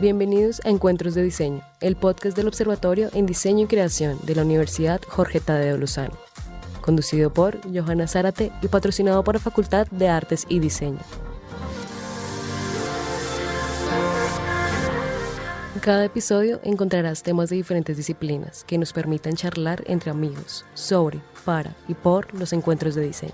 Bienvenidos a Encuentros de Diseño, el podcast del Observatorio en Diseño y Creación de la Universidad Jorge Tadeo Lozano, conducido por Johanna Zárate y patrocinado por la Facultad de Artes y Diseño. En cada episodio encontrarás temas de diferentes disciplinas que nos permitan charlar entre amigos sobre, para y por los encuentros de diseño.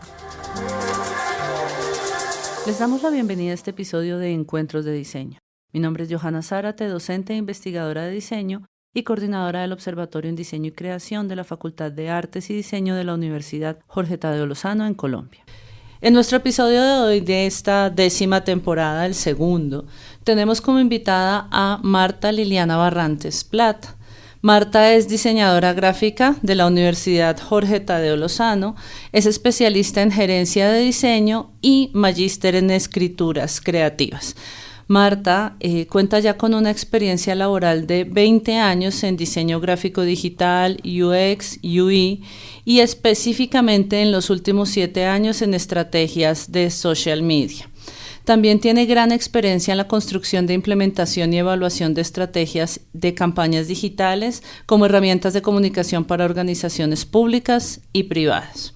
Les damos la bienvenida a este episodio de Encuentros de Diseño. Mi nombre es Johanna Zárate, docente e investigadora de diseño y coordinadora del Observatorio en Diseño y Creación de la Facultad de Artes y Diseño de la Universidad Jorge Tadeo Lozano en Colombia. En nuestro episodio de hoy de esta 10ª temporada, el segundo, tenemos como invitada a Marta Liliana Barrantes Plata. Marta es diseñadora gráfica de la Universidad Jorge Tadeo Lozano, es especialista en gerencia de diseño y magíster en escrituras creativas. Marta cuenta ya con una experiencia laboral de 20 años en diseño gráfico digital, UX, UI y específicamente en los últimos 7 años en estrategias de social media. También tiene gran experiencia en la construcción de implementación y evaluación de estrategias de campañas digitales como herramientas de comunicación para organizaciones públicas y privadas.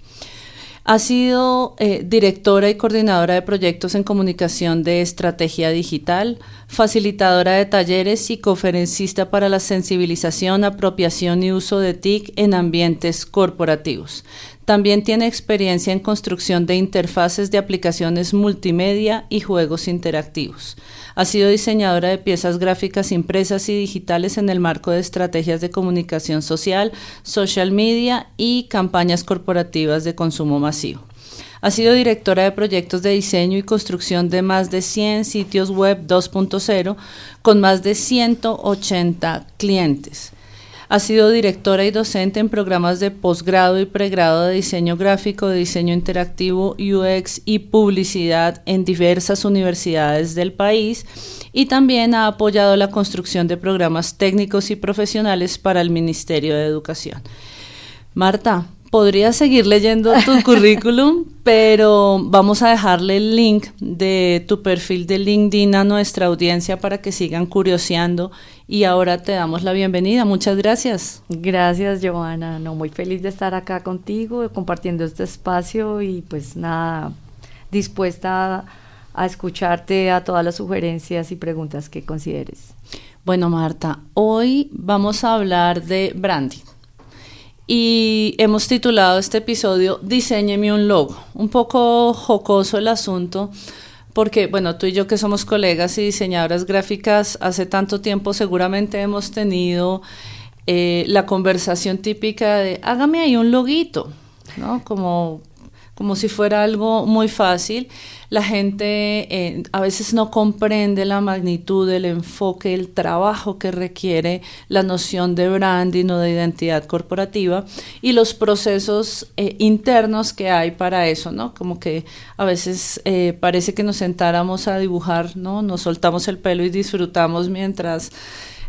Ha sido directora y coordinadora de proyectos en comunicación de estrategia digital, facilitadora de talleres y conferencista para la sensibilización, apropiación y uso de TIC en ambientes corporativos. También tiene experiencia en construcción de interfaces de aplicaciones multimedia y juegos interactivos. Ha sido diseñadora de piezas gráficas impresas y digitales en el marco de estrategias de comunicación social, social media y campañas corporativas de consumo masivo. Ha sido directora de proyectos de diseño y construcción de más de 100 sitios web 2.0 con más de 180 clientes. Ha sido directora y docente en programas de posgrado y pregrado de diseño gráfico, de diseño interactivo, UX y publicidad en diversas universidades del país y también ha apoyado la construcción de programas técnicos y profesionales para el Ministerio de Educación. Marta, podría seguir leyendo tu currículum, pero vamos a dejarle el link de tu perfil de LinkedIn a nuestra audiencia para que sigan curioseando y ahora te damos la bienvenida. Muchas gracias. Gracias, Johanna. Muy feliz de estar acá contigo, compartiendo este espacio y pues nada, dispuesta a escucharte a todas las sugerencias y preguntas que consideres. Bueno, Marta, hoy vamos a hablar de branding. Y hemos titulado este episodio Diséñeme un logo. Un poco jocoso el asunto porque, bueno, tú y yo que somos colegas y diseñadoras gráficas hace tanto tiempo seguramente hemos tenido la conversación típica de hágame ahí un loguito, ¿no? Como si fuera algo muy fácil. La gente a veces no comprende la magnitud, el enfoque, el trabajo que requiere la noción de branding o de identidad corporativa y los procesos internos que hay para eso, ¿no? Como que a veces parece que nos sentáramos a dibujar, ¿no? Nos soltamos el pelo y disfrutamos mientras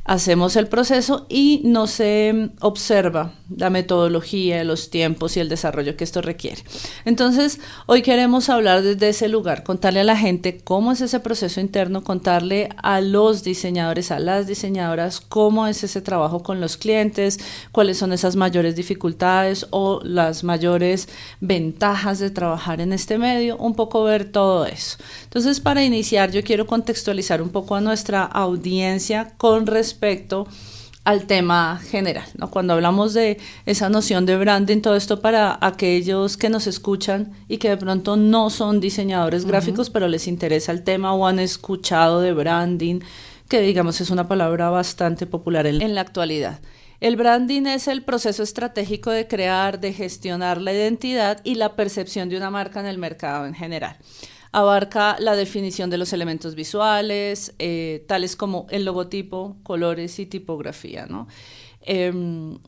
hacemos el proceso y no se observa la metodología, los tiempos y el desarrollo que esto requiere. Entonces, hoy queremos hablar desde ese lugar, contarle a la gente cómo es ese proceso interno, contarle a los diseñadores, a las diseñadoras, cómo es ese trabajo con los clientes, cuáles son esas mayores dificultades o las mayores ventajas de trabajar en este medio, un poco ver todo eso. Entonces, para iniciar, yo quiero contextualizar un poco a nuestra audiencia con respecto al tema general, ¿no? Cuando hablamos de esa noción de branding, todo esto para aquellos que nos escuchan y que de pronto no son diseñadores gráficos, pero les interesa el tema o han escuchado de branding, que digamos es una palabra bastante popular en la actualidad. El branding es el proceso estratégico de crear, de gestionar la identidad y la percepción de una marca en el mercado en general. Abarca la definición de los elementos visuales, tales como el logotipo, colores y tipografía, ¿no?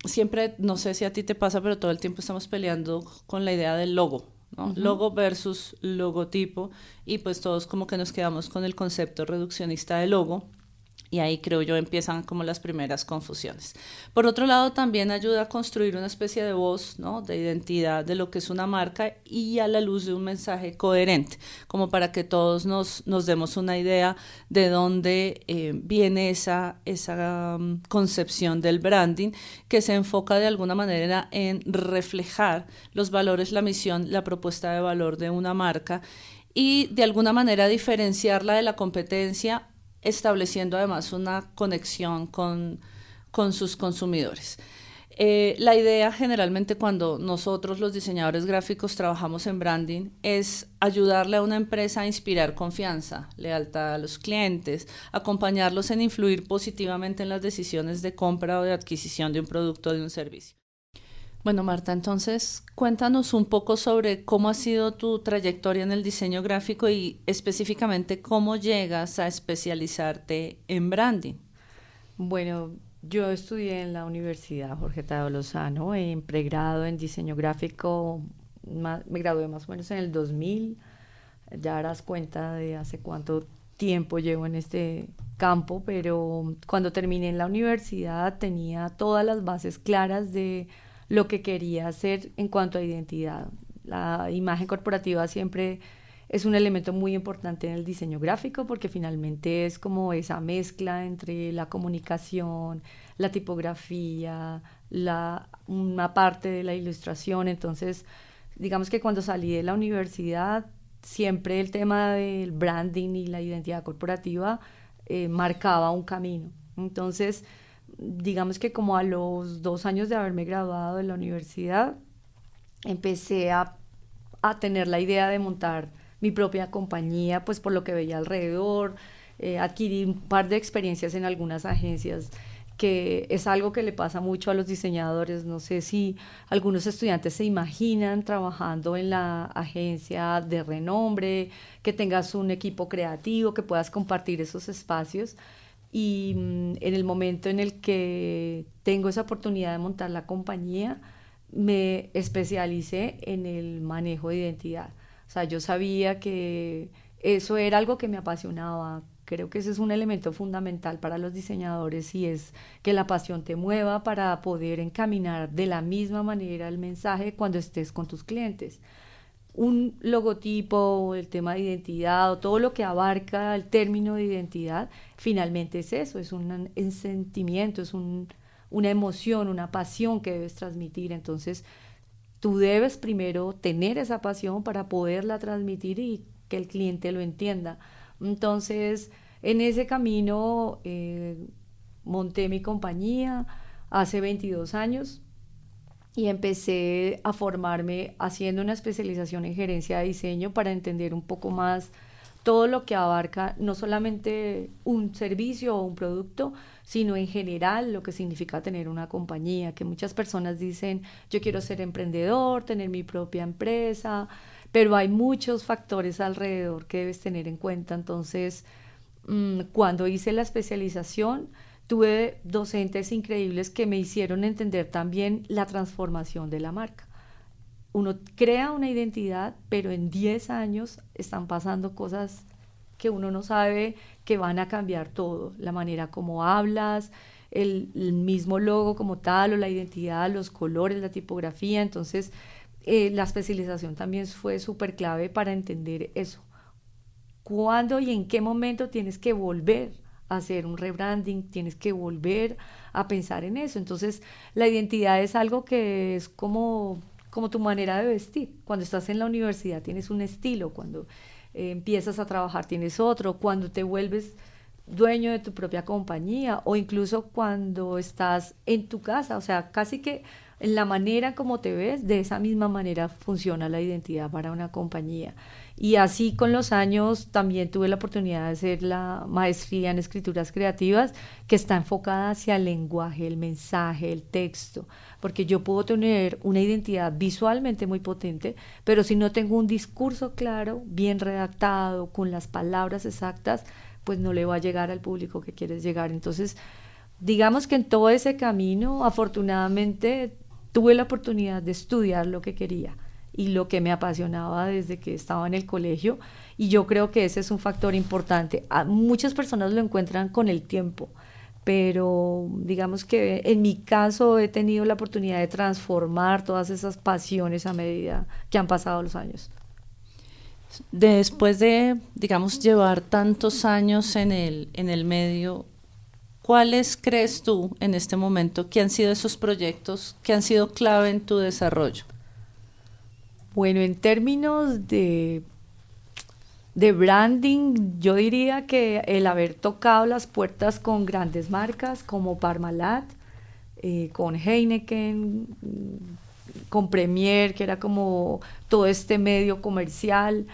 Siempre, no sé si a ti te pasa, pero todo el tiempo estamos peleando con la idea del logo, ¿no? Logo versus logotipo y pues todos como que nos quedamos con el concepto reduccionista de logo Y ahí creo yo empiezan como las primeras confusiones. Por otro lado, también ayuda a construir una especie de voz, ¿no?, de identidad de lo que es una marca y a la luz de un mensaje coherente, como para que todos nos demos una idea de dónde viene esa concepción del branding, que se enfoca de alguna manera en reflejar los valores, la misión, la propuesta de valor de una marca y de alguna manera diferenciarla de la competencia, estableciendo además una conexión con sus consumidores. La idea generalmente cuando nosotros los diseñadores gráficos trabajamos en branding es ayudarle a una empresa a inspirar confianza, lealtad a los clientes, acompañarlos en influir positivamente en las decisiones de compra o de adquisición de un producto o de un servicio. Bueno, Marta, entonces cuéntanos un poco sobre cómo ha sido tu trayectoria en el diseño gráfico y específicamente cómo llegas a especializarte en branding. Bueno, yo estudié en la Universidad Jorge Tadeo Lozano en pregrado en diseño gráfico, me gradué más o menos en el 2000, ya harás cuenta de hace cuánto tiempo llevo en este campo, pero cuando terminé en la universidad tenía todas las bases claras de lo que quería hacer en cuanto a identidad. La imagen corporativa siempre es un elemento muy importante en el diseño gráfico porque finalmente es como esa mezcla entre la comunicación, la tipografía, una parte de la ilustración. Entonces, digamos que cuando salí de la universidad, siempre el tema del branding y la identidad corporativa marcaba un camino. Entonces, digamos que como a los 2 años de haberme graduado de la universidad, empecé a tener la idea de montar mi propia compañía, pues por lo que veía alrededor, adquirí un par de experiencias en algunas agencias, que es algo que le pasa mucho a los diseñadores. No sé si algunos estudiantes se imaginan trabajando en la agencia de renombre, que tengas un equipo creativo, que puedas compartir esos espacios. Y en el momento en el que tengo esa oportunidad de montar la compañía, me especialicé en el manejo de identidad. O sea, yo sabía que eso era algo que me apasionaba. Creo que ese es un elemento fundamental para los diseñadores y es que la pasión te mueva para poder encaminar de la misma manera el mensaje cuando estés con tus clientes. Un logotipo, el tema de identidad o todo lo que abarca el término de identidad, finalmente es eso, es un sentimiento, es una emoción, una pasión que debes transmitir. Entonces, tú debes primero tener esa pasión para poderla transmitir y que el cliente lo entienda. Entonces, en ese camino monté mi compañía hace 22 años y empecé a formarme haciendo una especialización en gerencia de diseño para entender un poco más todo lo que abarca no solamente un servicio o un producto, sino en general lo que significa tener una compañía, que muchas personas dicen, yo quiero ser emprendedor, tener mi propia empresa, pero hay muchos factores alrededor que debes tener en cuenta. Entonces, cuando hice la especialización, tuve docentes increíbles que me hicieron entender también la transformación de la marca. Uno crea una identidad, pero en 10 años están pasando cosas que uno no sabe que van a cambiar todo. La manera como hablas, el mismo logo como tal, o la identidad, los colores, la tipografía. Entonces, la especialización también fue súper clave para entender eso. ¿Cuándo y en qué momento tienes que volver a hacer un rebranding? Tienes que volver a pensar en eso. Entonces, la identidad es algo que es como tu manera de vestir. Cuando estás en la universidad tienes un estilo, cuando empiezas a trabajar tienes otro, cuando te vuelves dueño de tu propia compañía o incluso cuando estás en tu casa. O sea, casi que en la manera como te ves, de esa misma manera funciona la identidad para una compañía. Y así con los años también tuve la oportunidad de hacer la maestría en escrituras creativas, que está enfocada hacia el lenguaje, el mensaje, el texto, porque yo puedo tener una identidad visualmente muy potente, pero si no tengo un discurso claro, bien redactado, con las palabras exactas, pues no le va a llegar al público que quieres llegar. Entonces, digamos que en todo ese camino, afortunadamente, tuve la oportunidad de estudiar lo que quería y lo que me apasionaba desde que estaba en el colegio, Y yo creo que ese es un factor importante. Muchas personas lo encuentran con el tiempo, pero digamos que en mi caso he tenido la oportunidad de transformar todas esas pasiones a medida que han pasado los años. Después de, digamos, llevar tantos años en el medio, ¿cuáles crees tú en este momento que han sido esos proyectos que han sido clave en tu desarrollo? Bueno, en términos de branding, yo diría que el haber tocado las puertas con grandes marcas como Parmalat, con Heineken, con Premier, que era como todo este medio comercial.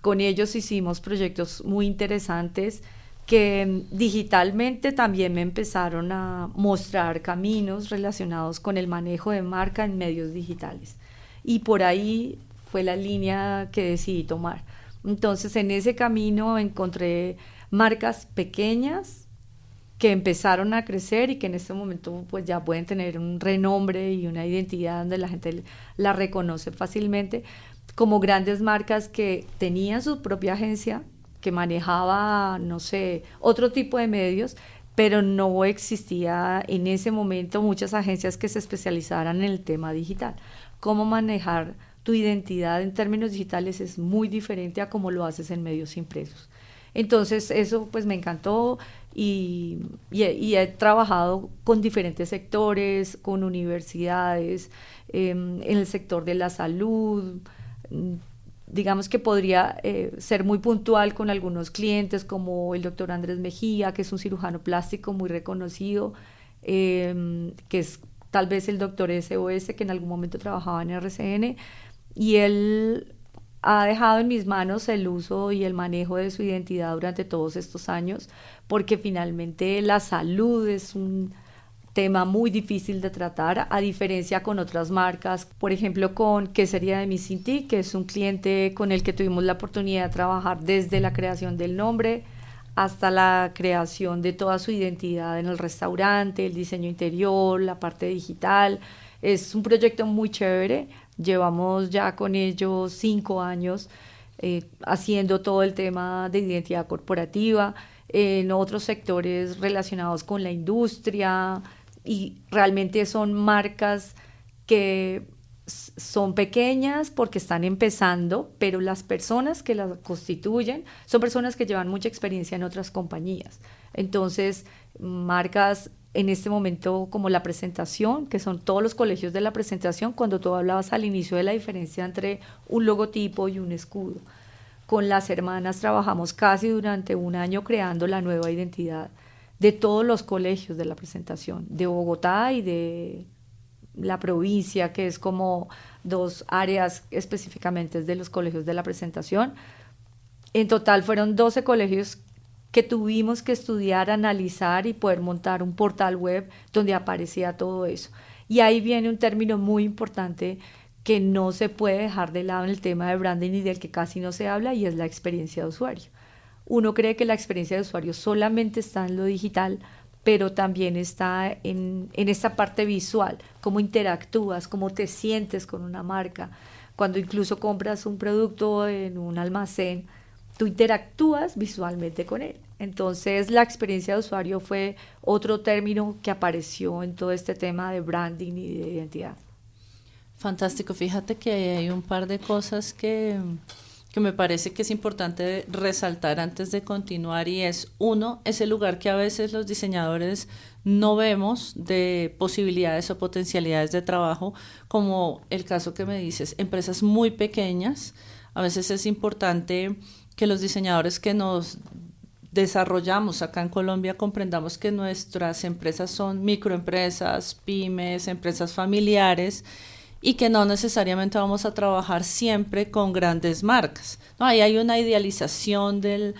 Con ellos hicimos proyectos muy interesantes que digitalmente también me empezaron a mostrar caminos relacionados con el manejo de marca en medios digitales. Y por ahí fue la línea que decidí tomar. Entonces, en ese camino encontré marcas pequeñas que empezaron a crecer y que en este momento pues ya pueden tener un renombre y una identidad donde la gente la reconoce fácilmente, como grandes marcas que tenían su propia agencia, que manejaba, no sé, otro tipo de medios, pero no existía en ese momento muchas agencias que se especializaran en el tema digital. Cómo manejar tu identidad en términos digitales es muy diferente a cómo lo haces en medios impresos. Entonces eso pues me encantó y he trabajado con diferentes sectores, con universidades, en el sector de la salud. Digamos que podría ser muy puntual con algunos clientes como el doctor Andrés Mejía, que es un cirujano plástico muy reconocido, que es tal vez el doctor SOS, que en algún momento trabajaba en RCN, y él ha dejado en mis manos el uso y el manejo de su identidad durante todos estos años, porque finalmente la salud es un tema muy difícil de tratar, a diferencia con otras marcas, por ejemplo con ¿Qué sería de mí sin ti?, que es un cliente con el que tuvimos la oportunidad de trabajar desde la creación del nombre hasta la creación de toda su identidad en el restaurante, el diseño interior, la parte digital. Es un proyecto muy chévere, llevamos ya con ellos 5 años haciendo todo el tema de identidad corporativa, en otros sectores relacionados con la industria, y realmente son marcas que son pequeñas porque están empezando, pero las personas que las constituyen son personas que llevan mucha experiencia en otras compañías. Entonces, marcas en este momento como La Presentación, que son todos los colegios de La Presentación, cuando tú hablabas al inicio de la diferencia entre un logotipo y un escudo. Con las hermanas trabajamos casi durante un año creando la nueva identidad de todos los colegios de La Presentación, de Bogotá y de la provincia, que es como 2 áreas específicamente de los colegios de La Presentación. En total fueron 12 colegios que tuvimos que estudiar, analizar y poder montar un portal web donde aparecía todo eso. Y ahí viene un término muy importante que no se puede dejar de lado en el tema de branding y del que casi no se habla, y es la experiencia de usuario. Uno cree que la experiencia de usuario solamente está en lo digital, pero también está en esta parte visual, cómo interactúas, cómo te sientes con una marca. Cuando incluso compras un producto en un almacén, tú interactúas visualmente con él. Entonces, la experiencia de usuario fue otro término que apareció en todo este tema de branding y de identidad. Fantástico, fíjate que hay un par de cosas que me parece que es importante resaltar antes de continuar, y es, uno, ese lugar que a veces los diseñadores no vemos de posibilidades o potencialidades de trabajo, como el caso que me dices, empresas muy pequeñas. A veces es importante que los diseñadores que nos desarrollamos acá en Colombia comprendamos que nuestras empresas son microempresas, pymes, empresas familiares, y que no necesariamente vamos a trabajar siempre con grandes marcas, ¿no? Ahí hay una idealización del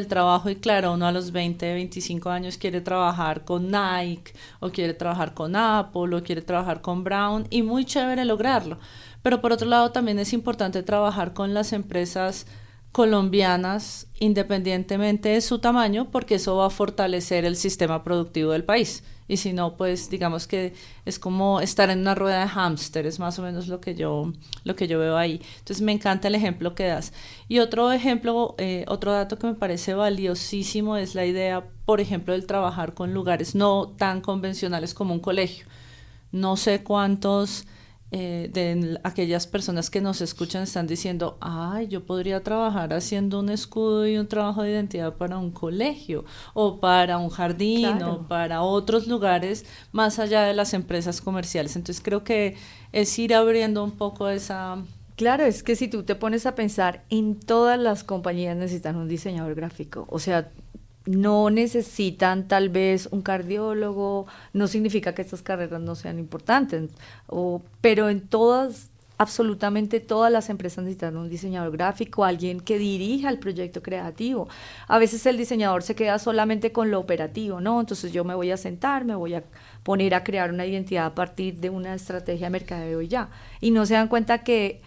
trabajo, y claro, uno a los 20, 25 años quiere trabajar con Nike, o quiere trabajar con Apple, o quiere trabajar con Brown, y muy chévere lograrlo. Pero por otro lado también es importante trabajar con las empresas colombianas independientemente de su tamaño, porque eso va a fortalecer el sistema productivo del país. Y si no, pues digamos que es como estar en una rueda de hámster, es más o menos lo que yo veo ahí. Entonces me encanta el ejemplo que das. Y otro ejemplo, otro dato que me parece valiosísimo es la idea, por ejemplo, del trabajar con lugares no tan convencionales como un colegio. No sé cuántos de aquellas personas que nos escuchan están diciendo, ay, yo podría trabajar haciendo un escudo y un trabajo de identidad para un colegio o para un jardín, Claro. o para otros lugares más allá de las empresas comerciales. Entonces creo que es ir abriendo un poco esa... Claro, es que si tú te pones a pensar, en todas las compañías necesitan un diseñador gráfico. O sea, no necesitan tal vez un cardiólogo, no significa que estas carreras no sean importantes, pero en todas, absolutamente todas las empresas necesitan un diseñador gráfico, alguien que dirija el proyecto creativo. A veces el diseñador se queda solamente con lo operativo, ¿no? Entonces yo me voy a sentar, me voy a poner a crear una identidad a partir de una estrategia de mercadeo y ya. Y no se dan cuenta que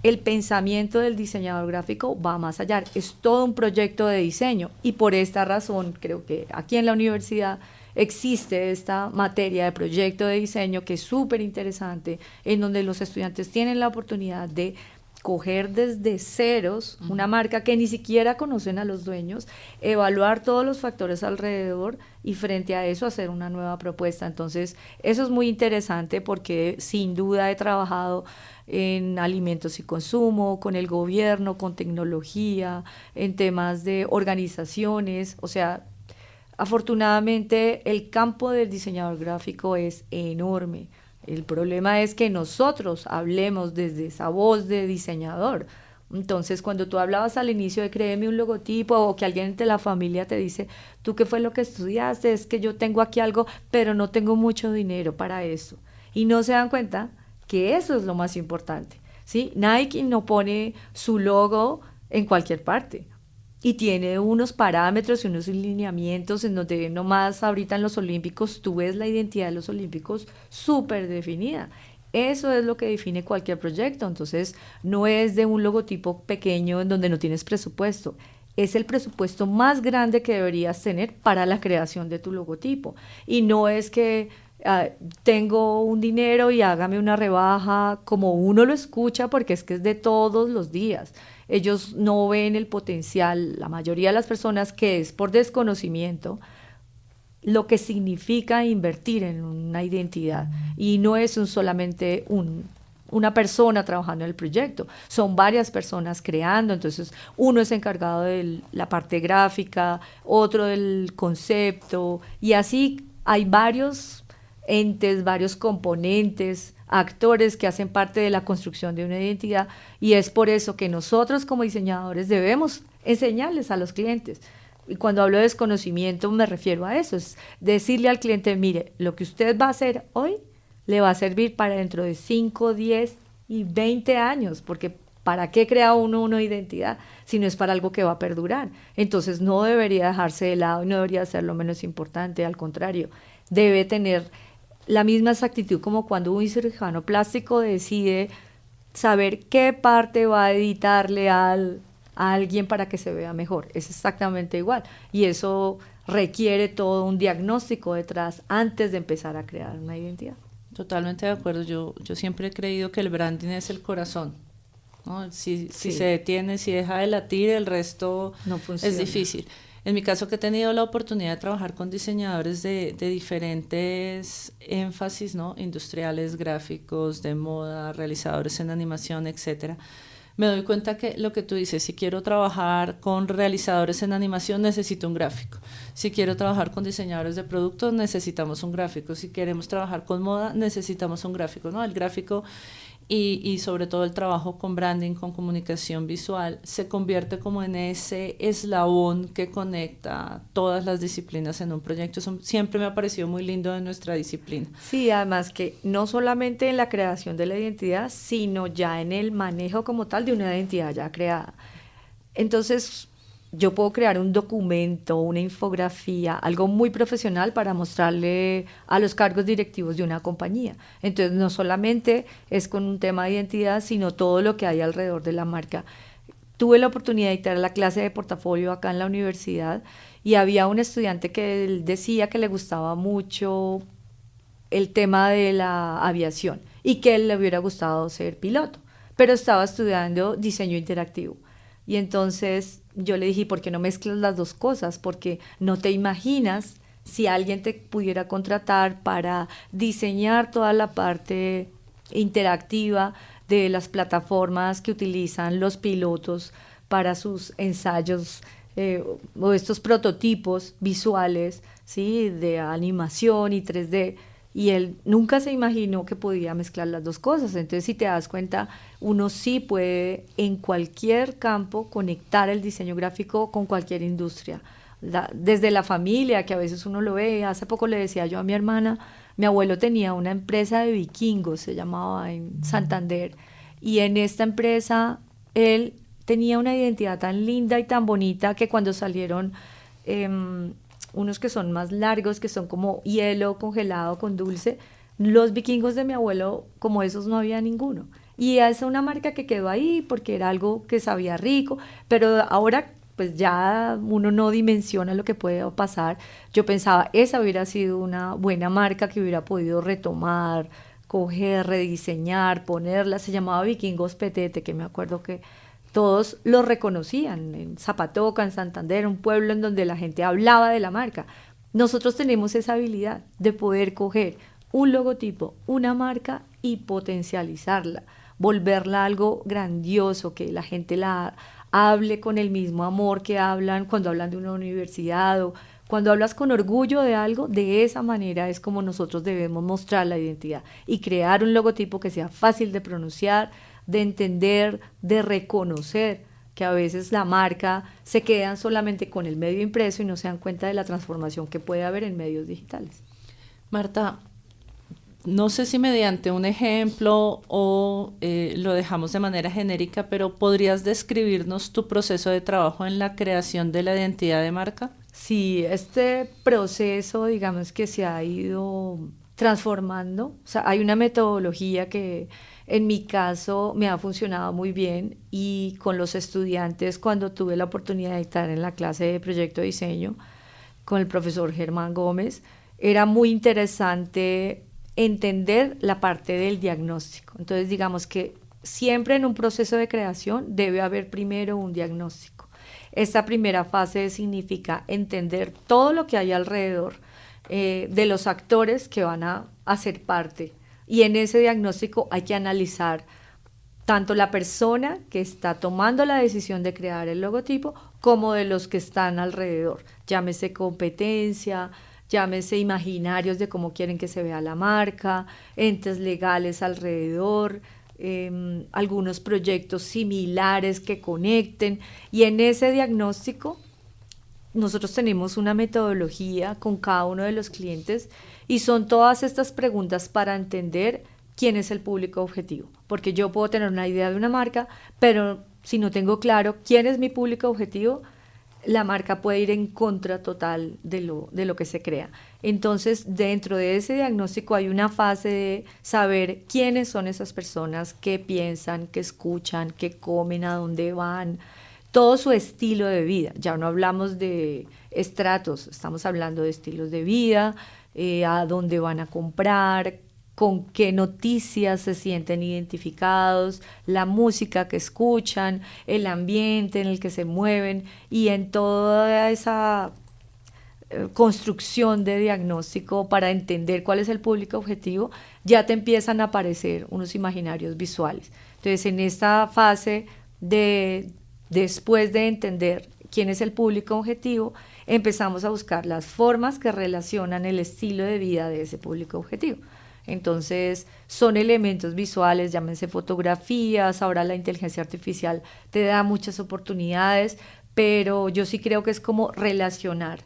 el pensamiento del diseñador gráfico va más allá, es todo un proyecto de diseño y por esta razón creo que aquí en la universidad existe esta materia de proyecto de diseño que es súper interesante, en donde los estudiantes tienen la oportunidad de coger desde ceros una marca que ni siquiera conocen a los dueños, evaluar todos los factores alrededor y frente a eso hacer una nueva propuesta. Entonces, eso es muy interesante porque sin duda he trabajado en alimentos y consumo, con el gobierno, con tecnología, en temas de organizaciones, o sea, afortunadamente el campo del diseñador gráfico es enorme. El problema es que nosotros hablemos desde esa voz de diseñador. Entonces, cuando tú hablabas al inicio de créeme un logotipo o que alguien de la familia te dice, ¿tú qué fue lo que estudiaste? Es que yo tengo aquí algo, pero no tengo mucho dinero para eso. Y no se dan cuenta que eso es lo más importante, ¿sí? Nike no pone su logo en cualquier parte y tiene unos parámetros y unos lineamientos en donde nomás ahorita en los Olímpicos tú ves la identidad de los Olímpicos súper definida. Eso es lo que define cualquier proyecto. Entonces no es de un logotipo pequeño en donde no tienes presupuesto. Es el presupuesto más grande que deberías tener para la creación de tu logotipo. Y no es que tengo un dinero y hágame una rebaja, como uno lo escucha, porque es que es de todos los días. Ellos no ven el potencial, la mayoría de las personas, que es por desconocimiento, lo que significa invertir en una identidad. Y no es solamente una persona trabajando en el proyecto, son varias personas creando. Entonces uno es encargado de la parte gráfica, otro del concepto, y así hay varios entes, varios componentes, actores que hacen parte de la construcción de una identidad, y es por eso que nosotros como diseñadores debemos enseñarles a los clientes. Y cuando hablo de desconocimiento me refiero a eso, es decirle al cliente, mire, lo que usted va a hacer hoy le va a servir para dentro de 5, 10 y 20 años, porque ¿para qué crea uno una identidad si no es para algo que va a perdurar? Entonces no debería dejarse de lado y no debería ser lo menos importante, al contrario, debe tener la misma exactitud como cuando un cirujano plástico decide saber qué parte va a editarle a alguien para que se vea mejor. Es exactamente igual. Y eso requiere todo un diagnóstico detrás antes de empezar a crear una identidad. Totalmente de acuerdo. Yo siempre he creído que el branding es el corazón, ¿no? Si se detiene, si deja de latir, el resto no funciona. Es difícil. En mi caso, que he tenido la oportunidad de trabajar con diseñadores de diferentes énfasis, ¿no? Industriales, gráficos, de moda, realizadores en animación, etcétera, me doy cuenta que lo que tú dices, si quiero trabajar con realizadores en animación, necesito un gráfico. Si quiero trabajar con diseñadores de productos, necesitamos un gráfico. Si queremos trabajar con moda, necesitamos un gráfico, ¿no? El gráfico y sobre todo el trabajo con branding, con comunicación visual, se convierte como en ese eslabón que conecta todas las disciplinas en un proyecto. Eso siempre me ha parecido muy lindo de nuestra disciplina. Sí, además que no solamente en la creación de la identidad, sino ya en el manejo como tal de una identidad ya creada. Entonces, yo puedo crear un documento, una infografía, algo muy profesional para mostrarle a los cargos directivos de una compañía. Entonces, no solamente es con un tema de identidad, sino todo lo que hay alrededor de la marca. tuve la oportunidad de dictar la clase de portafolio acá en la universidad y había un estudiante que él decía que le gustaba mucho el tema de la aviación y que él le hubiera gustado ser piloto, pero estaba estudiando diseño interactivo. Y entonces yo le dije, ¿por qué no mezclas las dos cosas? Porque no te imaginas si alguien te pudiera contratar para diseñar toda la parte interactiva de las plataformas que utilizan los pilotos para sus ensayos o estos prototipos visuales, ¿sí? De animación y 3D. Y él nunca se imaginó que podía mezclar las dos cosas. Entonces, si te das cuenta, uno sí puede en cualquier campo conectar el diseño gráfico con cualquier industria. Desde la familia, que a veces uno lo ve. Hace poco le decía yo a mi hermana, mi abuelo tenía una empresa de vikingos, se llamaba en Santander, y en esta empresa él tenía una identidad tan linda y tan bonita que cuando salieron unos que son más largos, que son como hielo congelado con dulce, los vikingos de mi abuelo, como esos no había ninguno. Y es una marca que quedó ahí porque era algo que sabía rico, pero ahora pues ya uno no dimensiona lo que puede pasar. Yo pensaba, esa hubiera sido una buena marca que hubiera podido retomar, coger, rediseñar, ponerla. Se llamaba Vikingos Petete, que me acuerdo que todos lo reconocían, en Zapatoca, en Santander, un pueblo en donde la gente hablaba de la marca. Nosotros tenemos esa habilidad de poder coger un logotipo, una marca y potencializarla, volverla algo grandioso, que la gente la hable con el mismo amor que hablan cuando hablan de una universidad o cuando hablas con orgullo de algo. De esa manera es como nosotros debemos mostrar la identidad y crear un logotipo que sea fácil de pronunciar, de entender, de reconocer, que a veces la marca se quedan solamente con el medio impreso y no se dan cuenta de la transformación que puede haber en medios digitales. Marta, no sé si mediante un ejemplo o lo dejamos de manera genérica, pero ¿podrías describirnos tu proceso de trabajo en la creación de la identidad de marca? Sí, este proceso, digamos que se ha ido transformando. O sea, hay una metodología que en mi caso me ha funcionado muy bien, y con los estudiantes, cuando tuve la oportunidad de estar en la clase de proyecto de diseño con el profesor Germán Gómez, era muy interesante entender la parte del diagnóstico. Entonces, digamos que siempre en un proceso de creación debe haber primero un diagnóstico. Esta primera fase significa entender todo lo que hay alrededor de los actores que van a hacer parte. Y en ese diagnóstico hay que analizar tanto la persona que está tomando la decisión de crear el logotipo como de los que están alrededor. Llámese competencia, llámese imaginarios de cómo quieren que se vea la marca, entes legales alrededor, algunos proyectos similares que conecten. Y en ese diagnóstico nosotros tenemos una metodología con cada uno de los clientes, y son todas estas preguntas para entender quién es el público objetivo. Porque yo puedo tener una idea de una marca, pero si no tengo claro quién es mi público objetivo, la marca puede ir en contra total de lo que se crea. Entonces, dentro de ese diagnóstico hay una fase de saber quiénes son esas personas, qué piensan, qué escuchan, qué comen, a dónde van, todo su estilo de vida. Ya no hablamos de estratos, estamos hablando de estilos de vida, a dónde van a comprar, con qué noticias se sienten identificados, la música que escuchan, el ambiente en el que se mueven, y en toda esa construcción de diagnóstico para entender cuál es el público objetivo, ya te empiezan a aparecer unos imaginarios visuales. Entonces, en esta fase después de entender quién es el público objetivo, empezamos a buscar las formas que relacionan el estilo de vida de ese público objetivo. Entonces, son elementos visuales, llámense fotografías. Ahora la inteligencia artificial te da muchas oportunidades, pero yo sí creo que es como relacionar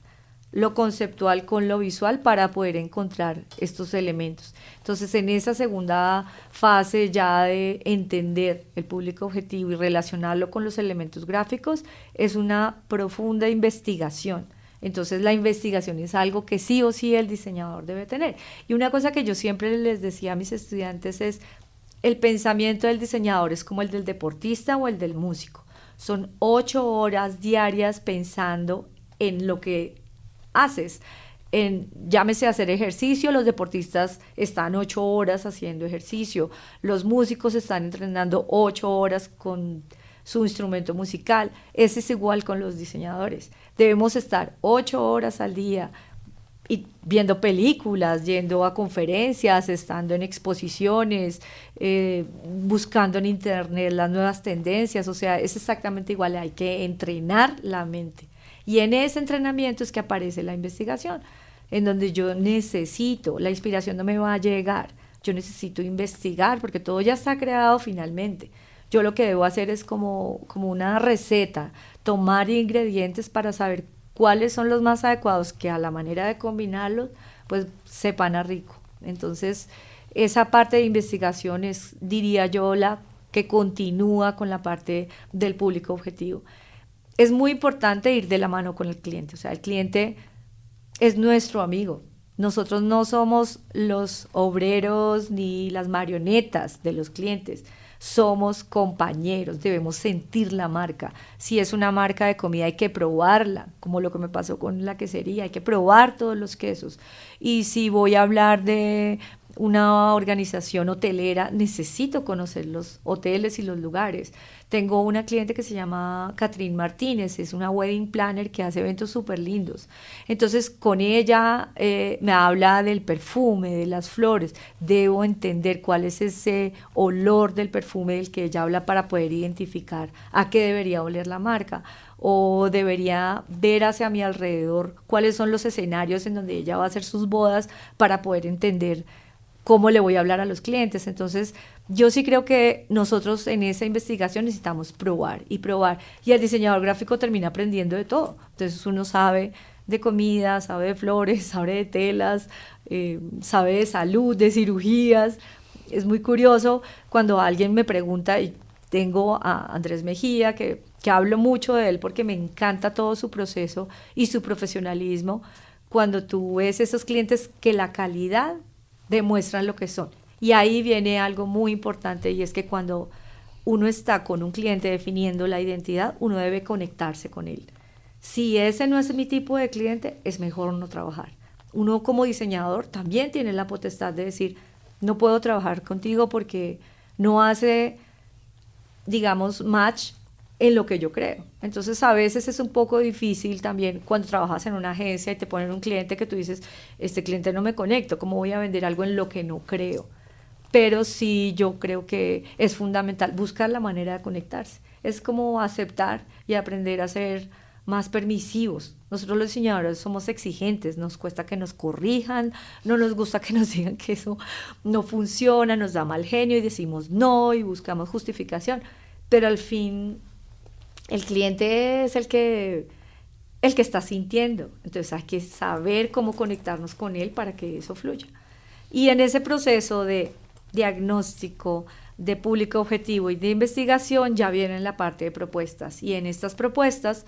lo conceptual con lo visual para poder encontrar estos elementos. Entonces, en esa segunda fase ya de entender el público objetivo y relacionarlo con los elementos gráficos, es una profunda investigación. Entonces, la investigación es algo que sí o sí el diseñador debe tener. Y una cosa que yo siempre les decía a mis estudiantes es: el pensamiento del diseñador es como el del deportista o el del músico. son 8 horas diarias pensando en lo que haces. Llámese hacer ejercicio, los deportistas están 8 horas haciendo ejercicio, los músicos están entrenando 8 horas con su instrumento musical. Ese es igual con los diseñadores. Debemos estar 8 horas al día y viendo películas, yendo a conferencias, estando en exposiciones, buscando en internet las nuevas tendencias. O sea, es exactamente igual, hay que entrenar la mente. Y en ese entrenamiento es que aparece la investigación, en donde yo necesito, la inspiración no me va a llegar, yo necesito investigar porque todo ya está creado finalmente. Yo lo que debo hacer es como una receta, tomar ingredientes para saber cuáles son los más adecuados, que a la manera de combinarlos, pues sepan a rico. Entonces, esa parte de investigación es, diría yo, la que continúa con la parte del público objetivo. Es muy importante ir de la mano con el cliente, o sea, el cliente es nuestro amigo. Nosotros no somos los obreros ni las marionetas de los clientes, somos compañeros, debemos sentir la marca. Si es una marca de comida hay que probarla, como lo que me pasó con la quesería, hay que probar todos los quesos. Y si voy a hablar de una organización hotelera, necesito conocer los hoteles y los lugares. Tengo una cliente que se llama Catherine Martínez, es una wedding planner que hace eventos súper lindos. Entonces con ella me habla del perfume, de las flores. Debo entender cuál es ese olor del perfume del que ella habla para poder identificar a qué debería oler la marca. O debería ver hacia mi alrededor cuáles son los escenarios en donde ella va a hacer sus bodas para poder entender cómo le voy a hablar a los clientes. Entonces, yo sí creo que nosotros en esa investigación necesitamos probar y probar. Y el diseñador gráfico termina aprendiendo de todo. Entonces, uno sabe de comida, sabe de flores, sabe de telas, sabe de salud, de cirugías. Es muy curioso cuando alguien me pregunta, y tengo a Andrés Mejía, que hablo mucho de él porque me encanta todo su proceso y su profesionalismo, cuando tú ves esos clientes que la calidad demuestran lo que son. Y ahí viene algo muy importante, y es que cuando uno está con un cliente definiendo la identidad, uno debe conectarse con él. Si ese no es mi tipo de cliente, es mejor no trabajar. Uno como diseñador también tiene la potestad de decir, no puedo trabajar contigo porque no hace, digamos, match en lo que yo creo. Entonces a veces es un poco difícil también cuando trabajas en una agencia y te ponen un cliente que tú dices, este cliente no me conecto, ¿cómo voy a vender algo en lo que no creo? Pero sí, yo creo que es fundamental buscar la manera de conectarse. Es como aceptar y aprender a ser más permisivos. Nosotros los diseñadores somos exigentes, nos cuesta que nos corrijan, no nos gusta que nos digan que eso no funciona, nos da mal genio y decimos no y buscamos justificación, pero al fin el cliente es el que está sintiendo. Entonces hay que saber cómo conectarnos con él para que eso fluya. Y en ese proceso de diagnóstico, de público objetivo y de investigación ya viene la parte de propuestas. Y en estas propuestas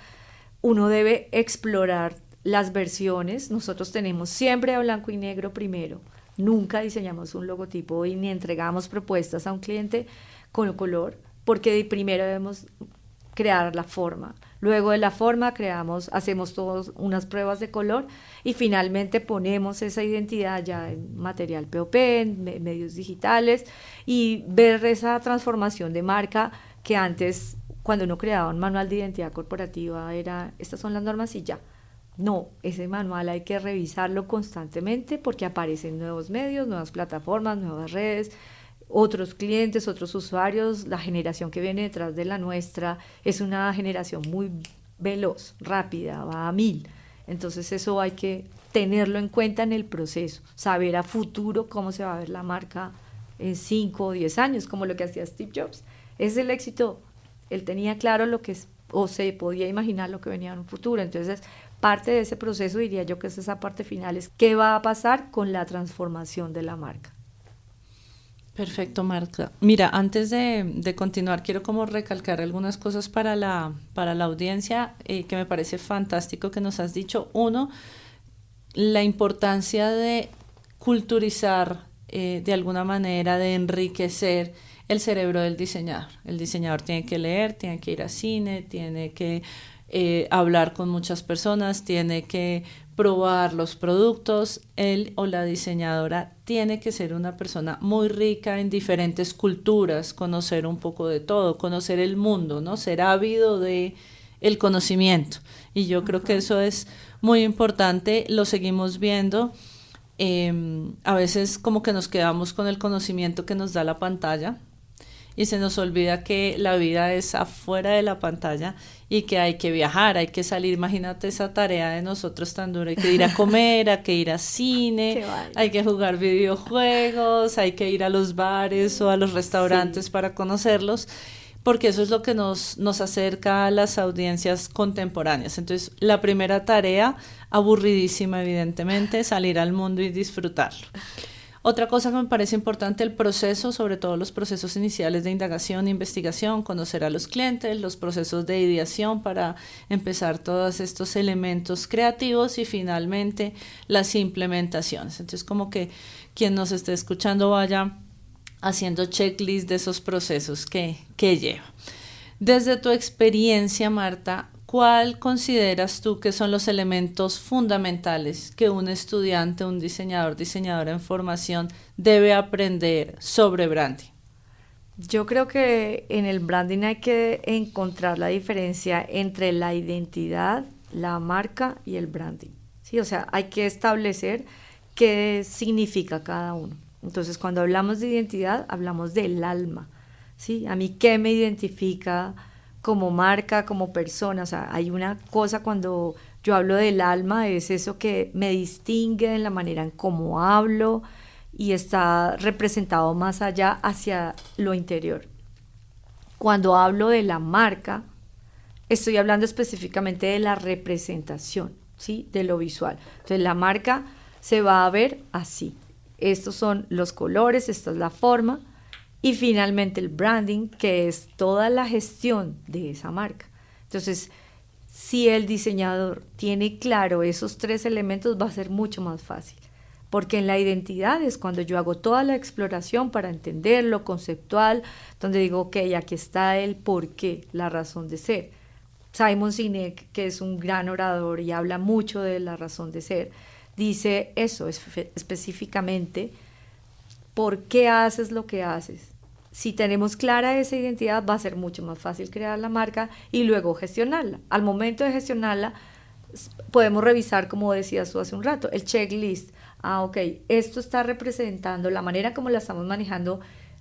uno debe explorar las versiones. Nosotros tenemos siempre a blanco y negro primero. Nunca diseñamos un logotipo y ni entregamos propuestas a un cliente con color, porque primero debemos crear la forma. Luego de la forma hacemos todas unas pruebas de color y finalmente ponemos esa identidad ya en material POP, en medios digitales, y ver esa transformación de marca que antes, cuando uno creaba un manual de identidad corporativa, era, estas son las normas y ya. No, ese manual hay que revisarlo constantemente porque aparecen nuevos medios, nuevas plataformas, nuevas redes, otros clientes, otros usuarios. La generación que viene detrás de la nuestra es una generación muy veloz, rápida, va a 1000. Entonces eso hay que tenerlo en cuenta en el proceso, saber a futuro cómo se va a ver la marca en 5 o 10 años, como lo que hacía Steve Jobs. Es el éxito. Él tenía claro lo que es, o se podía imaginar lo que venía en un futuro. Entonces, parte de ese proceso, diría yo que es esa parte final, es qué va a pasar con la transformación de la marca. Perfecto, Marta. Mira, antes de continuar, quiero como recalcar algunas cosas para la audiencia que me parece fantástico que nos has dicho. Uno, la importancia de culturizar de alguna manera de enriquecer el cerebro del diseñador. El diseñador tiene que leer, tiene que ir a cine, tiene que hablar con muchas personas, tiene que probar los productos. Él o la diseñadora tiene que ser una persona muy rica en diferentes culturas, conocer un poco de todo, conocer el mundo, ¿no? Ser ávido de el conocimiento. Y yo creo que eso es muy importante, lo seguimos viendo. A veces como que nos quedamos con el conocimiento que nos da la pantalla y se nos olvida que la vida es afuera de la pantalla y que hay que viajar, hay que salir. Imagínate esa tarea de nosotros tan dura, hay que ir a comer, hay que ir a cine, hay que jugar videojuegos, hay que ir a los bares o a los restaurantes para conocerlos, porque eso es lo que nos acerca a las audiencias contemporáneas. Entonces, la primera tarea, aburridísima evidentemente, salir al mundo y disfrutarlo. Otra cosa que me parece importante, el proceso, sobre todo los procesos iniciales de indagación e investigación, conocer a los clientes, los procesos de ideación para empezar todos estos elementos creativos y finalmente las implementaciones. Entonces, como que quien nos esté escuchando vaya haciendo checklist de esos procesos que lleva. Desde tu experiencia, Marta, ¿cuál consideras tú que son los elementos fundamentales que un estudiante, un diseñador, diseñadora en formación debe aprender sobre branding? Yo creo que en el branding hay que encontrar la diferencia entre la identidad, la marca y el branding. ¿Sí? O sea, hay que establecer qué significa cada uno. Entonces, cuando hablamos de identidad, hablamos del alma, ¿sí? A mí, ¿qué me identifica como marca, como persona? O sea, hay una cosa cuando yo hablo del alma, es eso que me distingue en la manera en cómo hablo y está representado más allá hacia lo interior. Cuando hablo de la marca, estoy hablando específicamente de la representación, ¿sí? De lo visual. Entonces, la marca se va a ver así. Estos son los colores, esta es la forma, y finalmente el branding, que es toda la gestión de esa marca. Entonces, si el diseñador tiene claro esos tres elementos, va a ser mucho más fácil, porque en la identidad es cuando yo hago toda la exploración para entender lo conceptual, donde digo, ok, aquí está el porqué, la razón de ser. Simon Sinek, que es un gran orador y habla mucho de la razón de ser, dice eso específicamente, ¿por qué haces lo que haces? Si tenemos clara esa identidad, va a ser mucho más fácil crear la marca y luego gestionarla. Al momento de gestionarla, podemos revisar, como decías tú hace un rato, el checklist. Ok, esto está representando, la manera como la estamos manejando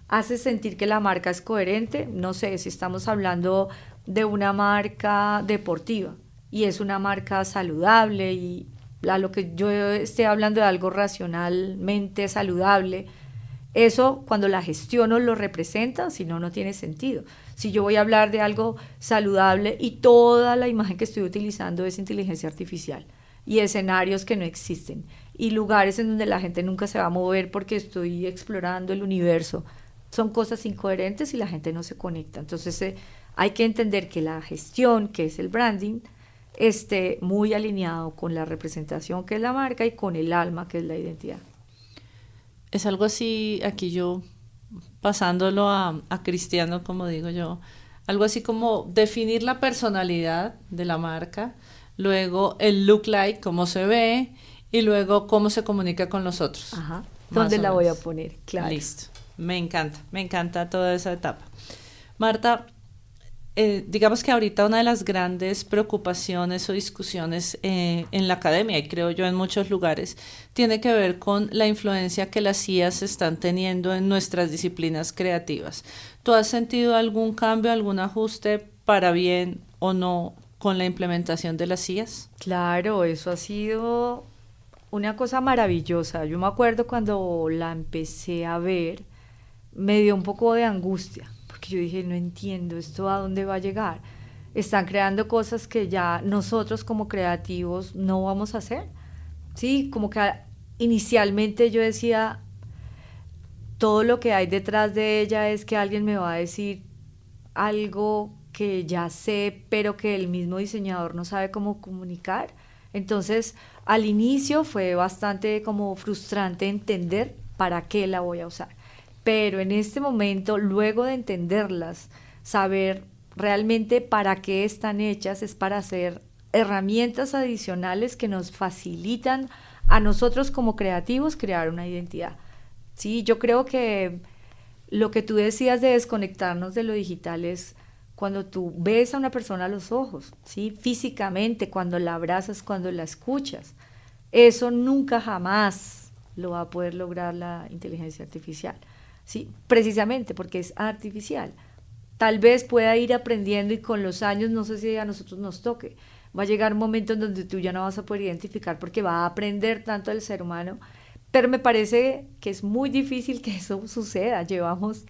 hace sentir que la marca es coherente. No sé, si estamos hablando de una marca deportiva y es una marca saludable y a lo que yo esté hablando de algo racionalmente saludable, eso cuando la gestiono lo representa, si no, no tiene sentido. Si yo voy a hablar de algo saludable y toda la imagen que estoy utilizando es inteligencia artificial y escenarios que no existen y lugares en donde la gente nunca se va a mover porque estoy explorando el universo, son cosas incoherentes y la gente no se conecta. Entonces hay que entender que la gestión, que es el branding, esté muy alineado con la representación, que es la marca, y con el alma, que es la identidad. Es algo así, aquí yo pasándolo a cristiano, como digo yo, algo así como definir la personalidad de la marca, luego el look like, cómo se ve, y luego cómo se comunica con los otros. Ajá. ¿Dónde la voy a poner? Claro. Listo. Me encanta toda esa etapa. Marta, digamos que ahorita una de las grandes preocupaciones o discusiones en la academia, y creo yo en muchos lugares, tiene que ver con la influencia que las IAs están teniendo en nuestras disciplinas creativas. ¿Tú has sentido algún cambio, algún ajuste para bien o no con la implementación de las IAs? Claro, eso ha sido una cosa maravillosa. Yo me acuerdo cuando la empecé a ver, me dio un poco de angustia, porque yo dije, no entiendo esto a dónde va a llegar. Están creando cosas que ya nosotros como creativos no vamos a hacer. Sí, como que inicialmente yo decía, todo lo que hay detrás de ella es que alguien me va a decir algo que ya sé, pero que el mismo diseñador no sabe cómo comunicar. Entonces, al inicio fue bastante como frustrante entender para qué la voy a usar. Pero en este momento, luego de entenderlas, saber realmente para qué están hechas, es para hacer herramientas adicionales que nos facilitan a nosotros como creativos crear una identidad. Sí, yo creo que lo que tú decías de desconectarnos de lo digital es cuando tú ves a una persona a los ojos, ¿sí? Físicamente, cuando la abrazas, cuando la escuchas. Eso nunca jamás lo va a poder lograr la inteligencia artificial, ¿sí? Precisamente porque es artificial. Tal vez pueda ir aprendiendo y con los años, no sé si a nosotros nos toque, va a llegar un momento en donde tú ya no vas a poder identificar porque va a aprender tanto el ser humano, pero me parece que es muy difícil que eso suceda. Llevamos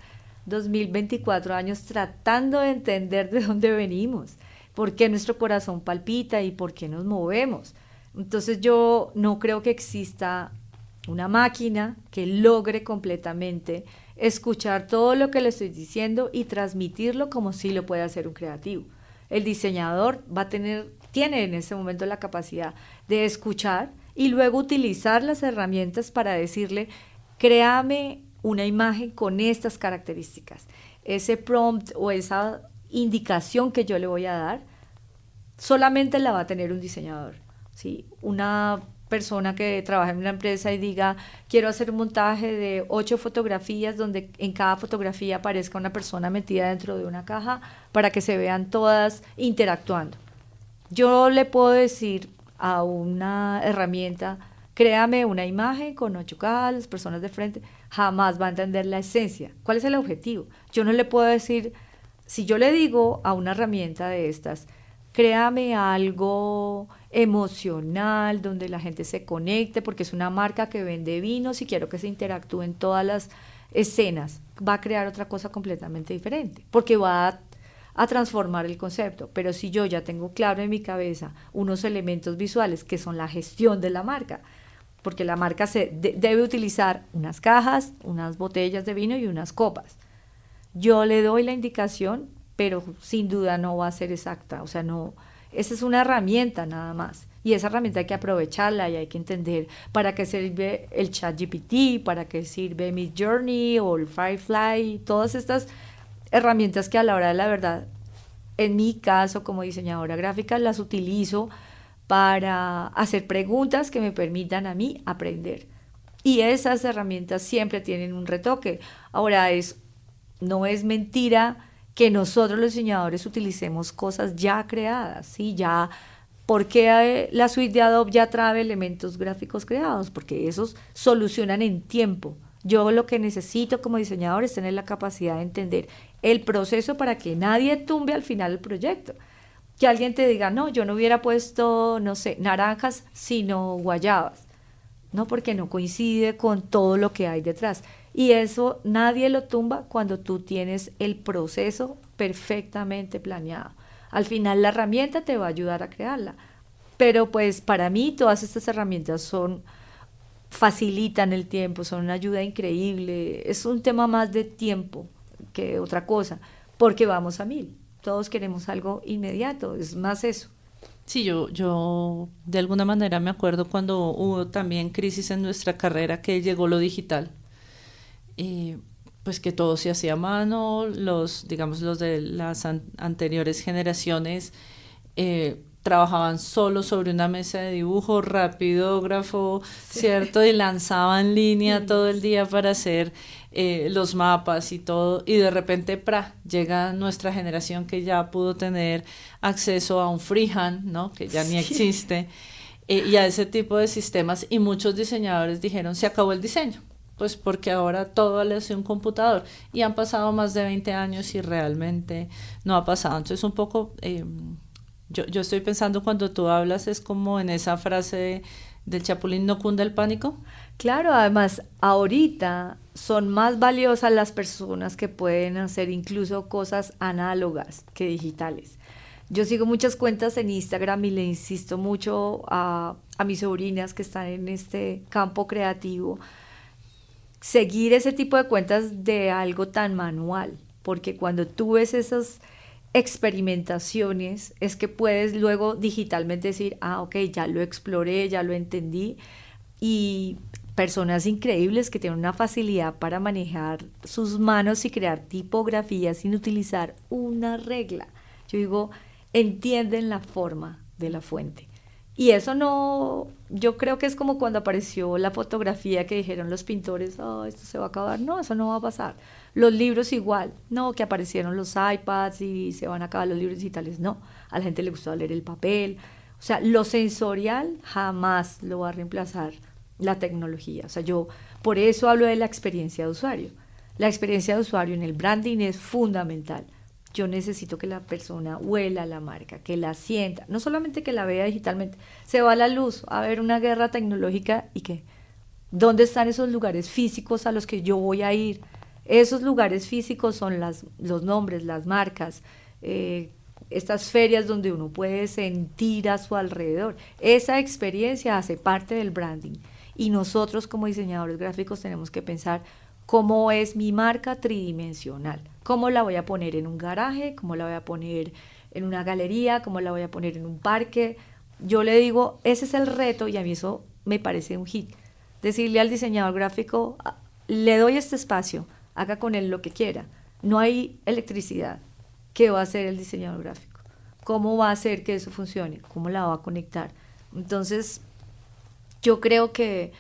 2024 años tratando de entender de dónde venimos, por qué nuestro corazón palpita y por qué nos movemos. Entonces yo no creo que exista una máquina que logre completamente escuchar todo lo que le estoy diciendo y transmitirlo como si lo puede hacer un creativo. El diseñador tiene en ese momento la capacidad de escuchar y luego utilizar las herramientas para decirle, créame una imagen con estas características. Ese prompt o esa indicación que yo le voy a dar, solamente la va a tener un diseñador, ¿sí? Una persona que trabaja en una empresa y diga, quiero hacer un montaje de 8 fotografías donde en cada fotografía aparezca una persona metida dentro de una caja para que se vean todas interactuando. Yo le puedo decir a una herramienta, créame una imagen con 8K, las personas de frente, jamás va a entender la esencia. ¿Cuál es el objetivo? Yo no le puedo decir, si yo le digo a una herramienta de estas, créame algo emocional, donde la gente se conecte, porque es una marca que vende vinos y quiero que se interactúen todas las escenas, va a crear otra cosa completamente diferente, porque va a transformar el concepto. Pero si yo ya tengo claro en mi cabeza unos elementos visuales que son la gestión de la marca, porque la marca debe utilizar unas cajas, unas botellas de vino y unas copas. Yo le doy la indicación, pero sin duda no va a ser exacta, o sea, no, esa es una herramienta nada más, y esa herramienta hay que aprovecharla y hay que entender para qué sirve el ChatGPT, para qué sirve Midjourney o el Firefly, todas estas herramientas que a la hora de la verdad, en mi caso como diseñadora gráfica, las utilizo para hacer preguntas que me permitan a mí aprender. Y esas herramientas siempre tienen un retoque. Ahora, no es mentira que nosotros los diseñadores utilicemos cosas ya creadas, ¿sí? Ya, ¿por qué la suite de Adobe ya trae elementos gráficos creados? Porque esos solucionan en tiempo. Yo lo que necesito como diseñador es tener la capacidad de entender el proceso para que nadie tumbe al final el proyecto. Que alguien te diga, no, yo no hubiera puesto, no sé, naranjas, sino guayabas. No, porque no coincide con todo lo que hay detrás. Y eso nadie lo tumba cuando tú tienes el proceso perfectamente planeado. Al final la herramienta te va a ayudar a crearla. Pero pues para mí todas estas herramientas facilitan el tiempo, son una ayuda increíble. Es un tema más de tiempo que otra cosa, porque vamos a 1000. Todos queremos algo inmediato, es más eso. Sí, yo de alguna manera me acuerdo cuando hubo también crisis en nuestra carrera que llegó lo digital. Pues que todo se hacía a mano, los de las anteriores generaciones trabajaban solo sobre una mesa de dibujo, rapidógrafo, sí, ¿cierto? Y lanzaban línea todo el día para hacer los mapas y todo, y de repente llega nuestra generación que ya pudo tener acceso a un freehand, ¿no? Que ya ni existe, y a ese tipo de sistemas, y muchos diseñadores dijeron, se acabó el diseño. Pues porque ahora todo le hace un computador, y han pasado más de 20 años y realmente no ha pasado. Entonces un poco, yo estoy pensando cuando tú hablas, es como en esa frase del Chapulín, no cunda el pánico. Claro, además ahorita son más valiosas las personas que pueden hacer incluso cosas análogas que digitales. Yo sigo muchas cuentas en Instagram y le insisto mucho a mis sobrinas que están en este campo creativo, seguir ese tipo de cuentas de algo tan manual, porque cuando tú ves esas experimentaciones es que puedes luego digitalmente decir, ok, ya lo exploré, ya lo entendí, y personas increíbles que tienen una facilidad para manejar sus manos y crear tipografías sin utilizar una regla. Yo digo, entienden la forma de la fuente. Y eso no, yo creo que es como cuando apareció la fotografía que dijeron los pintores, oh, esto se va a acabar. No, eso no va a pasar. Los libros igual, no, que aparecieron los iPads y se van a acabar los libros digitales. No, a la gente le gusta leer el papel. O sea, lo sensorial jamás lo va a reemplazar la tecnología. O sea, yo por eso hablo de la experiencia de usuario. La experiencia de usuario en el branding es fundamental. Yo necesito que la persona huela la marca, que la sienta, no solamente que la vea digitalmente. Se va la luz, a ver una guerra tecnológica y ¿qué? ¿Dónde están esos lugares físicos a los que yo voy a ir? Esos lugares físicos son los nombres, las marcas, estas ferias donde uno puede sentir a su alrededor. Esa experiencia hace parte del branding. Y nosotros como diseñadores gráficos tenemos que pensar cómo es mi marca tridimensional, cómo la voy a poner en un garaje, cómo la voy a poner en una galería, cómo la voy a poner en un parque. Yo le digo, ese es el reto y a mí eso me parece un hit. Decirle al diseñador gráfico, le doy este espacio, haga con él lo que quiera. No hay electricidad. ¿Qué va a hacer el diseñador gráfico? ¿Cómo va a hacer que eso funcione? ¿Cómo la va a conectar? Entonces, yo creo que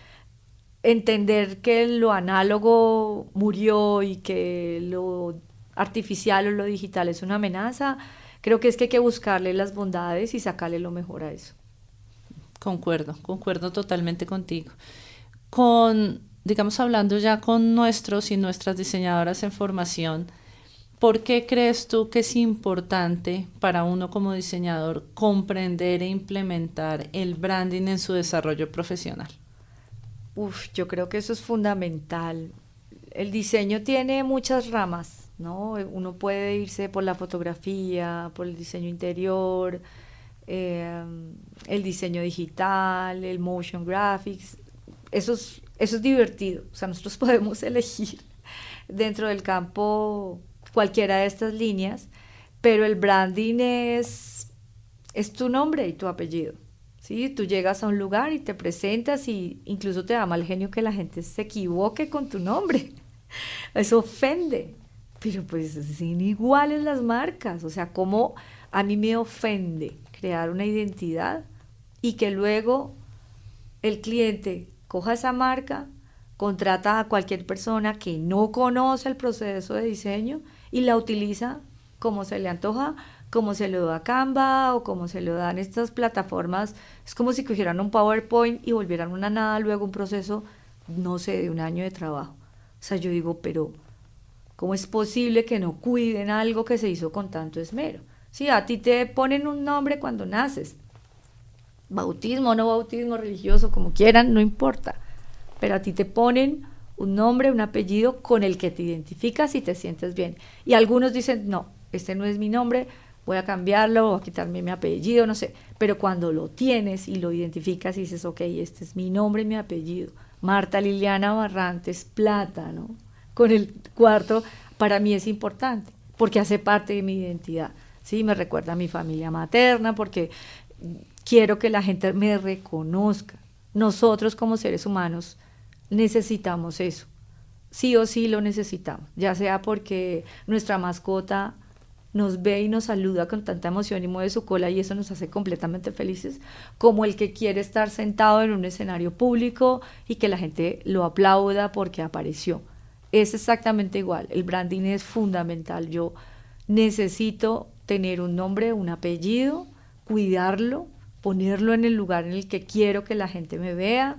entender que lo análogo murió y que lo artificial o lo digital es una amenaza, creo que es que hay que buscarle las bondades y sacarle lo mejor a eso. Concuerdo totalmente contigo. Digamos, hablando ya con nuestros y nuestras diseñadoras en formación, ¿por qué crees tú que es importante para uno como diseñador comprender e implementar el branding en su desarrollo profesional? Yo creo que eso es fundamental. El diseño tiene muchas ramas, ¿no? Uno puede irse por la fotografía, por el diseño interior, el diseño digital, el motion graphics. Eso es divertido. O sea, nosotros podemos elegir dentro del campo cualquiera de estas líneas, pero el branding es tu nombre y tu apellido. ¿Sí? Tú llegas a un lugar y te presentas y incluso te da mal genio que la gente se equivoque con tu nombre. Eso ofende. Pero pues son iguales las marcas. O sea, como a mí me ofende crear una identidad y que luego el cliente coja esa marca, contrata a cualquier persona que no conoce el proceso de diseño y la utiliza como se le antoja, como se lo da Canva o como se lo dan estas plataformas. Es como si cogieran un PowerPoint y volvieran una nada, luego un proceso, no sé, de un año de trabajo. O sea, yo digo, pero ¿cómo es posible que no cuiden algo que se hizo con tanto esmero? Sí, a ti te ponen un nombre cuando naces, bautismo, no bautismo, religioso, como quieran, no importa, pero a ti te ponen un nombre, un apellido con el que te identificas y te sientes bien. Y algunos dicen, no, este no es mi nombre, voy a cambiarlo o a quitarme mi apellido, no sé. Pero cuando lo tienes y lo identificas y dices, ok, este es mi nombre y mi apellido, Marta Liliana Barrantes Plata, ¿no? Con el cuarto, para mí es importante, porque hace parte de mi identidad, ¿sí? Me recuerda a mi familia materna, porque quiero que la gente me reconozca. Nosotros como seres humanos necesitamos eso, sí o sí lo necesitamos, ya sea porque nuestra mascota nos ve y nos saluda con tanta emoción y mueve su cola y eso nos hace completamente felices, como el que quiere estar sentado en un escenario público y que la gente lo aplauda porque apareció. Es exactamente igual, el branding es fundamental. Yo necesito tener un nombre, un apellido, cuidarlo, ponerlo en el lugar en el que quiero que la gente me vea,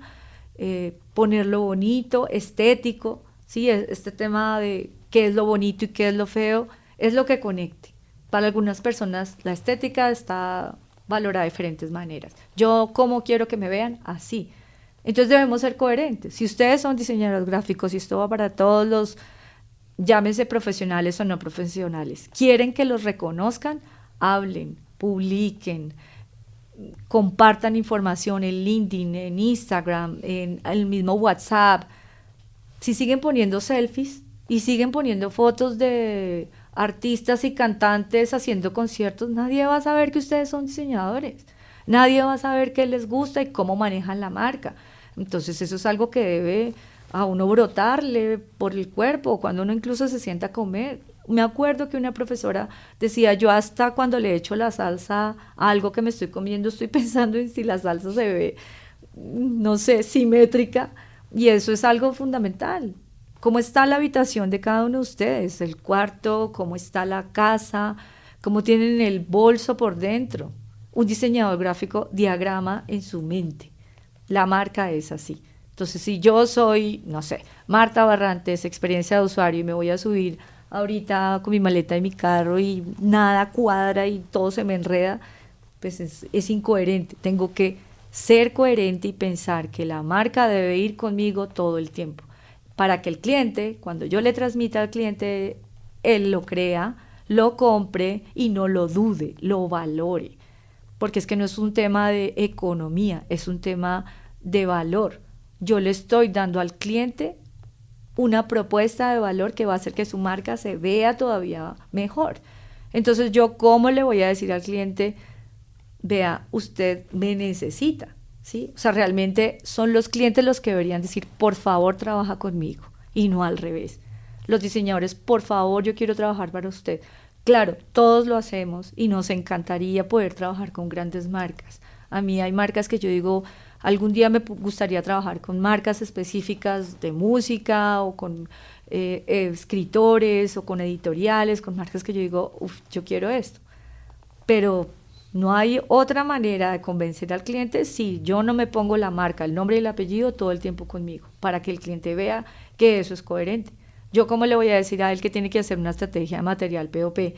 ponerlo bonito, estético, ¿sí? Este tema de qué es lo bonito y qué es lo feo, es lo que conecte. Para algunas personas la estética está valorada de diferentes maneras. Yo, ¿cómo quiero que me vean? Así. Entonces debemos ser coherentes. Si ustedes son diseñadores gráficos y esto va para todos los, llámense profesionales o no profesionales, quieren que los reconozcan, hablen, publiquen, compartan información en LinkedIn, en Instagram, en el mismo WhatsApp. Si siguen poniendo selfies y siguen poniendo fotos de artistas y cantantes haciendo conciertos, nadie va a saber que ustedes son diseñadores, nadie va a saber qué les gusta y cómo manejan la marca. Entonces eso es algo que debe a uno brotarle por el cuerpo, cuando uno incluso se sienta a comer. Me acuerdo que una profesora decía, yo hasta cuando le echo la salsa a algo que me estoy comiendo, estoy pensando en si la salsa se ve, no sé, simétrica, y eso es algo fundamental. ¿Cómo está la habitación de cada uno de ustedes? El cuarto, cómo está la casa, cómo tienen el bolso por dentro. Un diseñador gráfico diagrama en su mente. La marca es así. Entonces, si yo soy, no sé, Marta Barrantes, experiencia de usuario, y me voy a subir ahorita con mi maleta y mi carro y nada cuadra y todo se me enreda, pues es incoherente. Tengo que ser coherente y pensar que la marca debe ir conmigo todo el tiempo, para que el cliente, cuando yo le transmita al cliente, él lo crea, lo compre y no lo dude, lo valore. Porque es que no es un tema de economía, es un tema de valor. Yo le estoy dando al cliente una propuesta de valor que va a hacer que su marca se vea todavía mejor. Entonces, yo, ¿cómo le voy a decir al cliente, vea, usted me necesita? ¿Sí? O sea, realmente son los clientes los que deberían decir, por favor, trabaja conmigo, y no al revés. Los diseñadores, por favor, yo quiero trabajar para usted. Claro, todos lo hacemos y nos encantaría poder trabajar con grandes marcas. A mí hay marcas que yo digo, algún día me gustaría trabajar con marcas específicas de música o con escritores o con editoriales, con marcas que yo digo, yo quiero esto. Pero no hay otra manera de convencer al cliente si yo no me pongo la marca, el nombre y el apellido todo el tiempo conmigo, para que el cliente vea que eso es coherente. Yo, ¿cómo le voy a decir a él que tiene que hacer una estrategia de material POP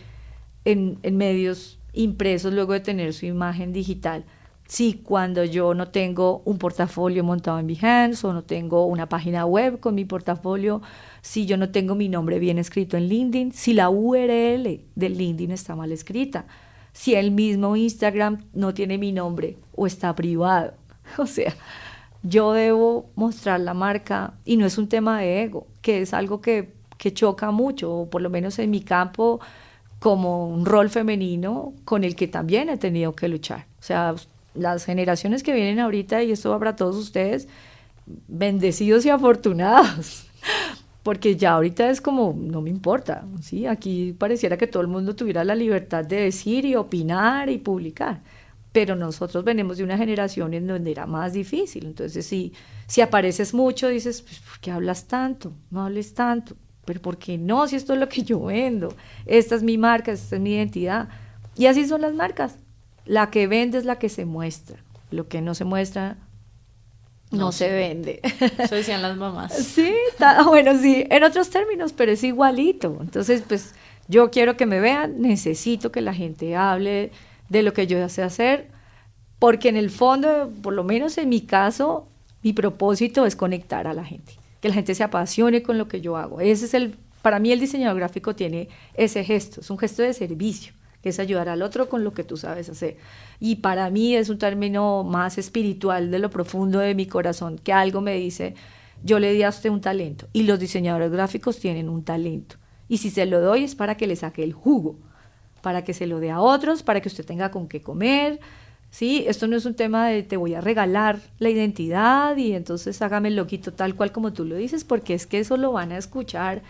en medios impresos luego de tener su imagen digital? Si cuando yo no tengo un portafolio montado en Behance o no tengo una página web con mi portafolio, si yo no tengo mi nombre bien escrito en LinkedIn, si la URL del LinkedIn está mal escrita, si el mismo Instagram no tiene mi nombre o está privado. O sea, yo debo mostrar la marca y no es un tema de ego, que es algo que choca mucho, o por lo menos en mi campo, como un rol femenino con el que también he tenido que luchar. O sea, las generaciones que vienen ahorita, y esto va para todos ustedes, bendecidos y afortunados, porque ya ahorita es como, no me importa, ¿sí? Aquí pareciera que todo el mundo tuviera la libertad de decir y opinar y publicar, pero nosotros venimos de una generación en donde era más difícil. Entonces, si apareces mucho, dices, pues, ¿por qué hablas tanto? No hables tanto. Pero ¿por qué no? Si esto es lo que yo vendo, esta es mi marca, esta es mi identidad. Y así son las marcas. La que vende es la que se muestra. Lo que no se muestra no se vende. Eso decían las mamás. Sí, bueno, sí, en otros términos, pero es igualito. Entonces, pues, yo quiero que me vean, necesito que la gente hable de lo que yo sé hacer, porque en el fondo, por lo menos en mi caso, mi propósito es conectar a la gente, que la gente se apasione con lo que yo hago. Ese es para mí el diseñador gráfico tiene ese gesto, es un gesto de servicio, que es ayudar al otro con lo que tú sabes hacer. Y para mí es un término más espiritual, de lo profundo de mi corazón, que algo me dice, yo le di a usted un talento, y los diseñadores gráficos tienen un talento, y si se lo doy es para que le saque el jugo, para que se lo dé a otros, para que usted tenga con qué comer, ¿sí? Esto no es un tema de te voy a regalar la identidad y entonces hágame el loquito tal cual como tú lo dices, porque es que eso lo van a escuchar.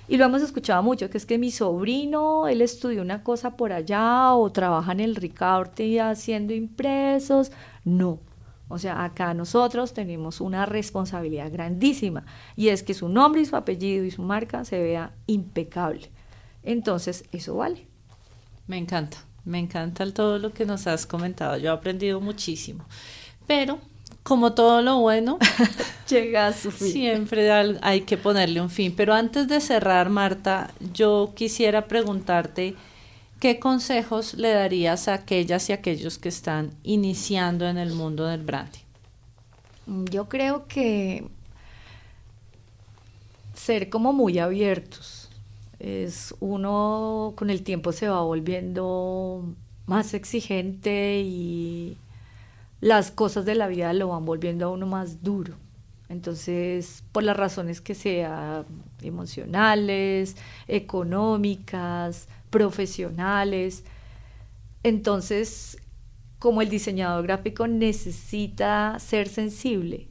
Y lo hemos escuchado mucho, que es que mi sobrino, él estudió una cosa por allá o trabaja en el Ricaurte haciendo impresos. No, o sea, acá nosotros tenemos una responsabilidad grandísima y es que su nombre y su apellido y su marca se vea impecable. Entonces, eso vale. Me encanta todo lo que nos has comentado. Yo he aprendido muchísimo, pero como todo lo bueno, llega a su fin. Siempre hay que ponerle un fin. Pero antes de cerrar, Marta, yo quisiera preguntarte, ¿qué consejos le darías a aquellas y aquellos que están iniciando en el mundo del branding? Yo creo que ser como muy abiertos. Uno con el tiempo se va volviendo más exigente y las cosas de la vida lo van volviendo a uno más duro. Entonces, por las razones que sean, emocionales, económicas, profesionales. Entonces, como el diseñador gráfico necesita ser sensible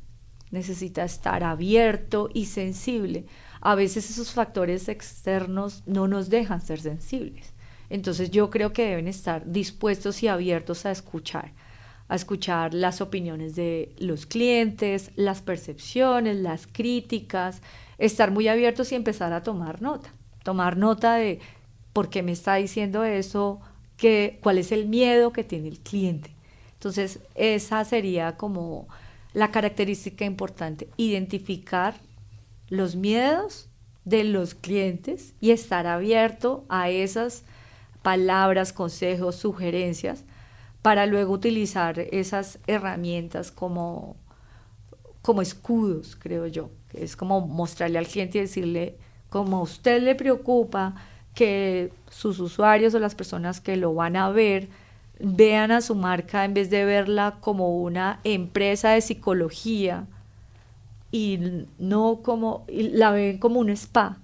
necesita estar abierto y sensible. A veces esos factores externos no nos dejan ser sensibles. Entonces yo creo que deben estar dispuestos y abiertos a escuchar las opiniones de los clientes, las percepciones, las críticas, estar muy abiertos y empezar a tomar nota de por qué me está diciendo eso, cuál es el miedo que tiene el cliente. Entonces esa sería como la característica importante, identificar los miedos de los clientes y estar abierto a esas palabras, consejos, sugerencias, para luego utilizar esas herramientas como escudos, creo yo, que es como mostrarle al cliente y decirle, como a usted le preocupa que sus usuarios o las personas que lo van a ver vean a su marca en vez de verla como una empresa de psicología y la ven como un spa.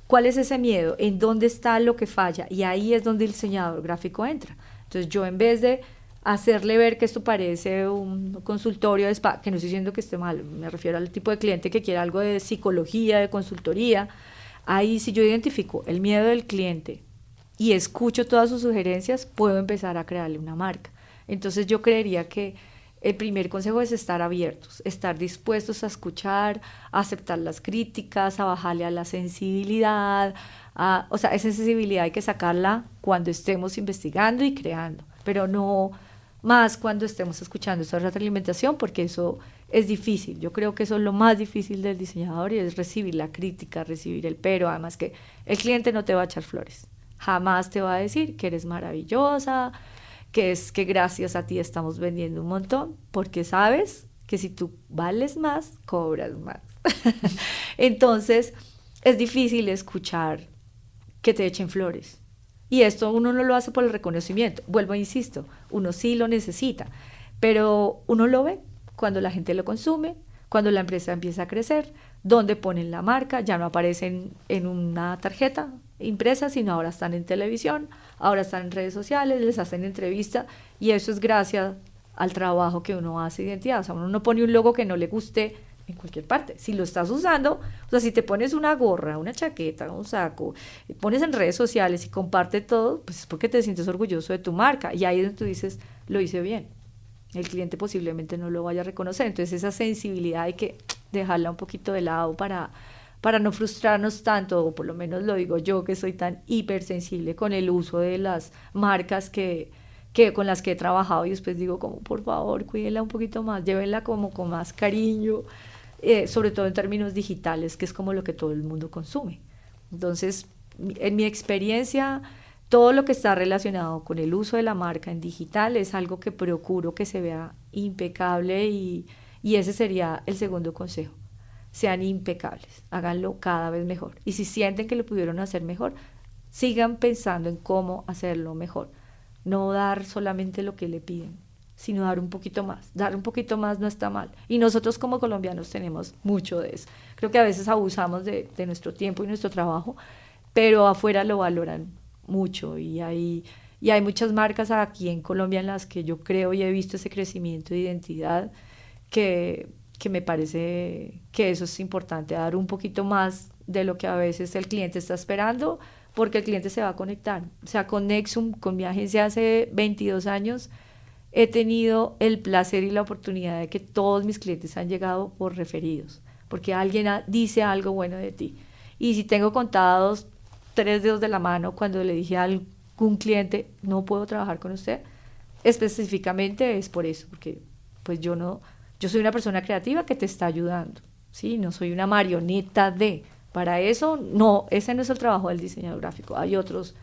¿Cuál es ese miedo? ¿En dónde está lo que falla? Y ahí es donde el diseñador gráfico entra. Entonces yo, en vez de hacerle ver que esto parece un consultorio de spa, que no estoy diciendo que esté mal, me refiero al tipo de cliente que quiere algo de psicología, de consultoría, ahí si yo identifico el miedo del cliente y escucho todas sus sugerencias, puedo empezar a crearle una marca. Entonces yo creería que el primer consejo es estar abiertos, estar dispuestos a escuchar, a aceptar las críticas, a bajarle a la sensibilidad. O sea, esa sensibilidad hay que sacarla cuando estemos investigando y creando, pero no más cuando estemos escuchando esa retroalimentación, porque eso es difícil. Yo creo que eso es lo más difícil del diseñador, y es recibir la crítica, recibir el pero. Además que el cliente no te va a echar flores, jamás te va a decir que eres maravillosa, que es que gracias a ti estamos vendiendo un montón, porque sabes que si tú vales más, cobras más. Entonces es difícil escuchar que te echen flores, y esto uno no lo hace por el reconocimiento. Vuelvo e insisto, uno sí lo necesita, pero uno lo ve cuando la gente lo consume, cuando la empresa empieza a crecer, donde ponen la marca, ya no aparecen en una tarjeta impresa, sino ahora están en televisión, ahora están en redes sociales, les hacen entrevista, y eso es gracias al trabajo que uno hace de identidad. O sea, uno no pone un logo que no le guste en cualquier parte. Si lo estás usando, o sea, si te pones una gorra, una chaqueta, un saco, pones en redes sociales y comparte todo, pues es porque te sientes orgulloso de tu marca, y ahí es donde tú dices, lo hice bien. El cliente posiblemente no lo vaya a reconocer. Entonces esa sensibilidad hay que dejarla un poquito de lado para no frustrarnos tanto, o por lo menos lo digo yo, que soy tan hipersensible con el uso de las marcas que con las que he trabajado, y después digo como, por favor, cuídenla un poquito más, llévenla como con más cariño, sobre todo en términos digitales, que es como lo que todo el mundo consume. Entonces, en mi experiencia, todo lo que está relacionado con el uso de la marca en digital es algo que procuro que se vea impecable, y ese sería el segundo consejo. Sean impecables, háganlo cada vez mejor. Y si sienten que lo pudieron hacer mejor, sigan pensando en cómo hacerlo mejor. No dar solamente lo que le piden, sino dar un poquito más. Dar un poquito más no está mal. Y nosotros como colombianos tenemos mucho de eso. Creo que a veces abusamos de nuestro tiempo y nuestro trabajo, pero afuera lo valoran mucho, y hay muchas marcas aquí en Colombia en las que yo creo y he visto ese crecimiento de identidad, que me parece que eso es importante, dar un poquito más de lo que a veces el cliente está esperando, porque el cliente se va a conectar. O sea, con Nexum, con mi agencia hace 22 años, he tenido el placer y la oportunidad de que todos mis clientes han llegado por referidos, porque alguien dice algo bueno de ti. Y si tengo contados 3 dedos de la mano cuando le dije a algún cliente, no puedo trabajar con usted, específicamente es por eso, porque pues yo soy una persona creativa que te está ayudando, ¿sí? No soy una marioneta para eso, no, ese no es el trabajo del diseñador gráfico, hay otros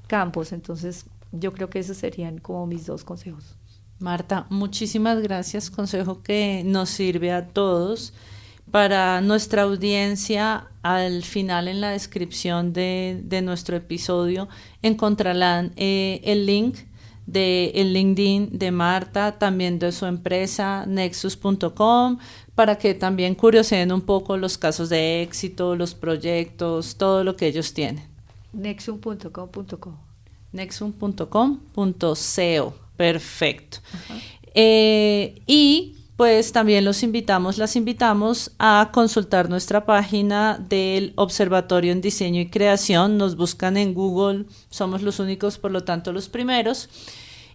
campos. Entonces yo creo que esos serían como mis 2 consejos. Marta, muchísimas gracias, consejo que nos sirve a todos. Para nuestra audiencia, al final en la descripción de nuestro episodio encontrarán el link del LinkedIn de Marta, también de su empresa nexus.com, para que también curioseen un poco los casos de éxito, los proyectos, todo lo que ellos tienen. Nexum.com.co. Nexum.com.co. Perfecto. Ajá. Y pues también las invitamos a consultar nuestra página del Observatorio en Diseño y Creación. Nos buscan en Google, somos los únicos, por lo tanto los primeros.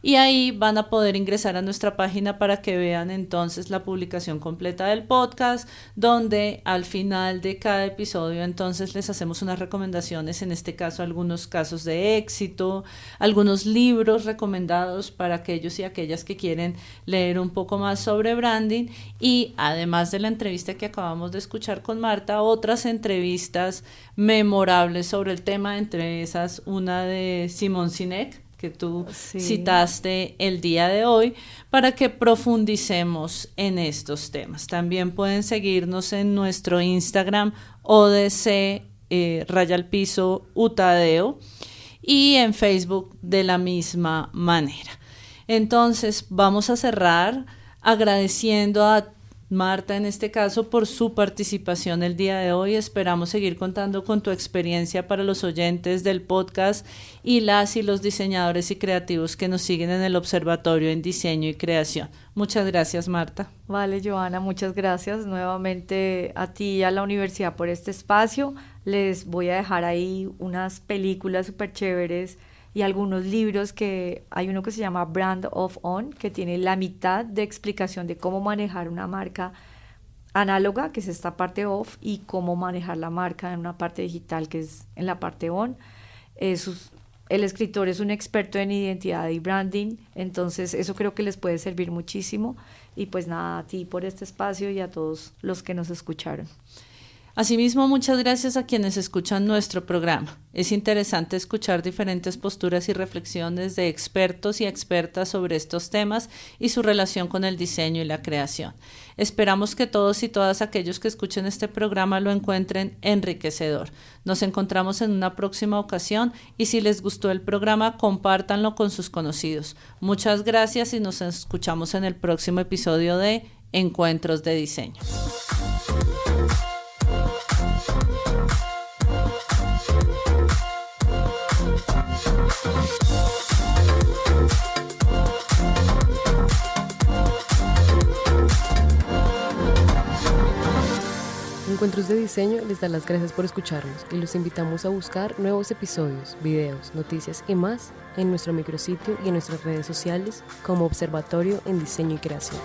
Y ahí van a poder ingresar a nuestra página para que vean entonces la publicación completa del podcast, donde al final de cada episodio entonces les hacemos unas recomendaciones, en este caso algunos casos de éxito, algunos libros recomendados para aquellos y aquellas que quieren leer un poco más sobre branding, y además de la entrevista que acabamos de escuchar con Marta, otras entrevistas memorables sobre el tema, entre esas una de Simón Sinek, que tú citaste el día de hoy, para que profundicemos en estos temas. También pueden seguirnos en nuestro Instagram ODC _Utadeo y en Facebook de la misma manera. Entonces vamos a cerrar agradeciendo a Marta, en este caso, por su participación el día de hoy. Esperamos seguir contando con tu experiencia para los oyentes del podcast y las y los diseñadores y creativos que nos siguen en el Observatorio en Diseño y Creación. Muchas gracias, Marta. Vale, Johanna, muchas gracias nuevamente a ti y a la universidad por este espacio. Les voy a dejar ahí unas películas súper chéveres y algunos libros, que hay uno que se llama Brand of On, que tiene la mitad de explicación de cómo manejar una marca análoga, que es esta parte off, y cómo manejar la marca en una parte digital, que es en la parte on. El escritor es un experto en identidad y branding, entonces eso creo que les puede servir muchísimo. Y pues nada, a ti por este espacio y a todos los que nos escucharon. Asimismo, muchas gracias a quienes escuchan nuestro programa. Es interesante escuchar diferentes posturas y reflexiones de expertos y expertas sobre estos temas y su relación con el diseño y la creación. Esperamos que todos y todas aquellos que escuchen este programa lo encuentren enriquecedor. Nos encontramos en una próxima ocasión y si les gustó el programa, compártanlo con sus conocidos. Muchas gracias y nos escuchamos en el próximo episodio de Encuentros de Diseño. Encuentros de Diseño les da las gracias por escucharnos y los invitamos a buscar nuevos episodios, videos, noticias y más en nuestro micrositio y en nuestras redes sociales como Observatorio en Diseño y Creación.